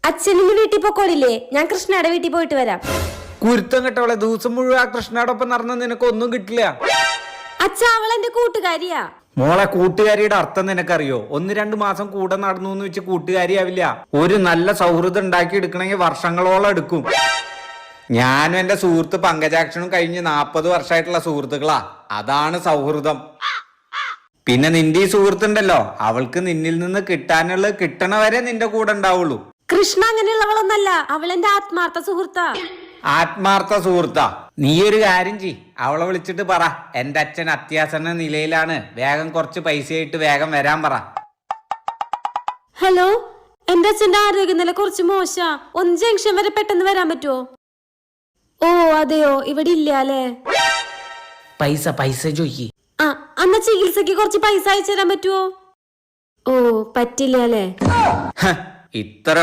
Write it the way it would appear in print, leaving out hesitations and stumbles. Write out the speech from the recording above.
അച്ഛനിന്ന് വീട്ടിൽ പോക്കോളില്ലേ? ഞാൻ കൃഷ്ണയുടെ വീട്ടിൽ പോയിട്ട് വരാം. കുരുത്തം കെട്ടവളെ, ദിവസം മുഴുവൻ ആ കൃഷ്ണയോടൊപ്പം നടന്ന നിനക്ക് ഒന്നും കിട്ടില്ല. അച്ഛ, അവൾ എന്റെ കൂട്ടുകാരിയാ. മോളെ, കൂട്ടുകാരിയുടെ അർത്ഥം നിനക്കറിയോ? 1-2 മാസം കൂടെ നടന്നു എന്ന് വെച്ച് കൂട്ടുകാരിയാവില്ല. ഒരു നല്ല സൗഹൃദം ഉണ്ടാക്കി എടുക്കണമെങ്കിൽ വർഷങ്ങളോളം എടുക്കും. ഞാനും എന്റെ സുഹൃത്ത് പങ്കജാക്ഷനും കഴിഞ്ഞ് 40 വർഷമായിട്ടുള്ള സുഹൃത്തുക്കളാ. അതാണ് സൗഹൃദം. പിന്നെ നിന്റെ ഈ സുഹൃത്തുണ്ടല്ലോ, അവൾക്ക് നിന്നിൽ നിന്ന് കിട്ടാനുള്ളത് കിട്ടണവരെ നിന്റെ കൂടെ ഉണ്ടാവുള്ളൂ. കൃഷ്ണ അങ്ങനെയുള്ളവളൊന്നല്ല, അവൾ എന്റെ ആത്മാർത്ഥ സുഹൃത്താ. ആത്മാർത്ഥ സുഹൃത്താ? നീ ഒരു കാര്യം ചെയ്, അവളെ വിളിച്ചിട്ട് പറ, എന്റെ അച്ഛൻ അത്യാസന്ന നിലയിലാണ്, വേഗം കുറച്ച് പൈസയായിട്ട് വേഗം വരാൻ പറ. ഹലോ, എന്റെ അച്ഛന്റെ ആരോഗ്യനില കുറച്ച് മോശാ. ഒന്ന് ജംഗ്ഷൻ വരെ പെട്ടെന്ന് വരാൻ പറ്റുമോ? ഓ അതെയോ, ഇവിടെ ഇല്ല അല്ലേ? പൈസ ചോയ്ക്ക്. ആ, അന്ന് ചികിത്സക്ക് കുറച്ച് പൈസ അയച്ചു തരാൻ പറ്റുമോ? ഓ പറ്റില്ല അല്ലേ? ഇത്ര